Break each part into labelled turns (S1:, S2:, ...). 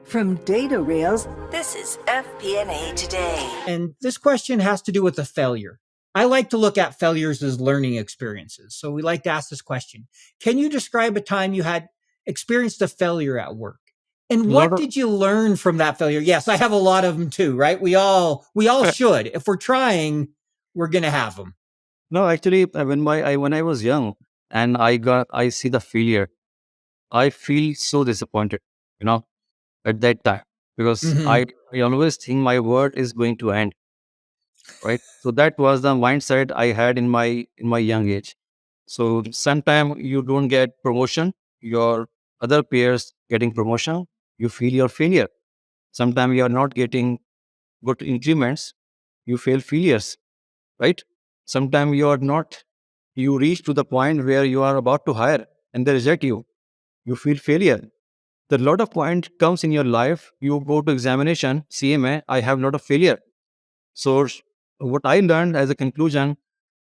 S1: From data rails, this is FP&A Today.
S2: And this question has to do with a failure. I like to look at failures as learning experiences. So we like to ask this question. Can you describe a time you had experienced a failure at work? And what did you learn from that failure? Yes, I have a lot of them too, right? We all should. If we're trying, we're going to have them.
S3: No, actually, when I was young and I see the failure, I feel so disappointed, you know, at that time because I always think my word is going to end, right? So that was the mindset I had in my young age. So sometimes you don't get promotion, your other peers getting promotion, you feel your failure. Sometimes you are not getting good increments, you feel failures, right? Sometimes you reach to the point where you are about to hire and they reject you. You feel failure. The lot of point comes in your life. You go to examination, CMA, I have a lot of failure. So what I learned as a conclusion,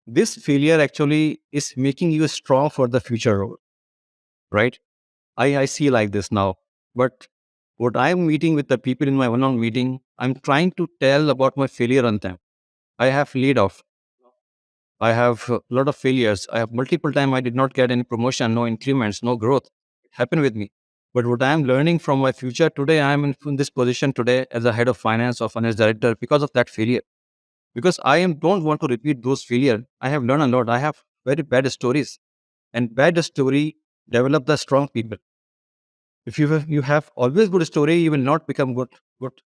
S3: this failure actually is making you strong for the future role, right? I see like this now. But what I'm meeting with the people in my one-on-one meeting, I'm trying to tell about my failure on them. I have laid off. I have a lot of failures. I have multiple times I did not get any promotion, no increments, no growth. It happened with me. But what I am learning from my future today, I am in this position today as a head of finance or finance director because of that failure. Because don't want to repeat those failure. I have learned a lot. I have very bad stories, and bad story develop the strong people. If you have always good story, you will not become good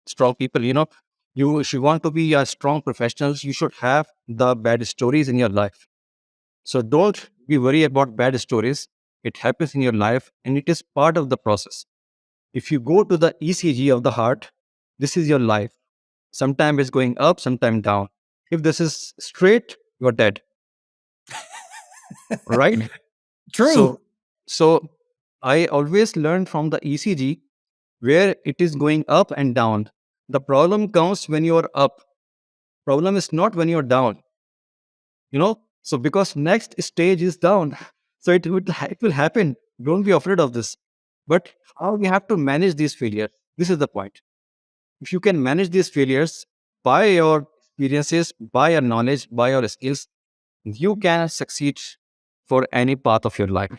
S3: strong people. If you want to be a strong professionals, you should have the bad stories in your life. So don't be worried about bad stories. It happens in your life and it is part of the process. If you go to the ECG of the heart, this is your life. Sometimes it's going up, sometimes down. If this is straight, you're dead. Right?
S2: True.
S3: So I always learn from the ECG where it is going up and down. The problem comes when you're up. Problem is not when you're down. So because next stage is down. So it will happen. Don't be afraid of this. But how we have to manage these failures? This is the point. If you can manage these failures by your experiences, by your knowledge, by your skills, you can succeed for any path of your life.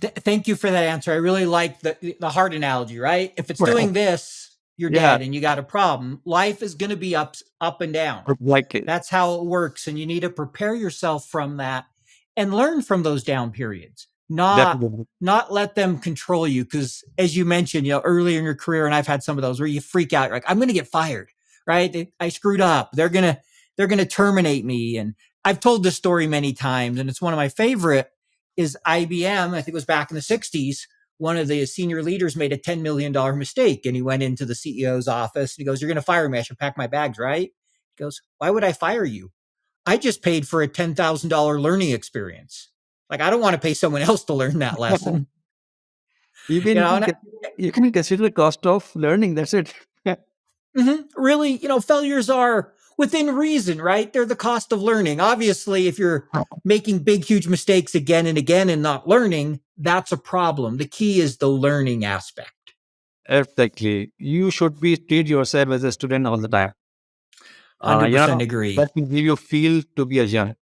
S2: Thank you for that answer. I really like the heart analogy, right? If it's doing this, you're dead and you got a problem. Life is going to be up and down. That's how it works. And you need to prepare yourself from that and learn from those down periods. Not let them control you. Because as you mentioned, earlier in your career, and I've had some of those where you freak out, you're like, I'm going to get fired, right? I screwed up. They're going to terminate me. And I've told this story many times, and it's one of my favorite. Is IBM, I think it was back in the 60s, one of the senior leaders made a $10 million mistake. And he went into the CEO's office and he goes, you're going to fire me. I should pack my bags, right? He goes, why would I fire you? I just paid for a $10,000 learning experience. Like, I don't want to pay someone else to learn that lesson.
S3: You can consider the cost of learning. That's it.
S2: Really, failures are within reason, right? They're the cost of learning. Obviously, if you're making big, huge mistakes again and again and not learning, that's a problem. The key is the learning aspect.
S3: Exactly. You should treat yourself as a student all the time.
S2: 100% agree.
S3: That will give you feel to be a young.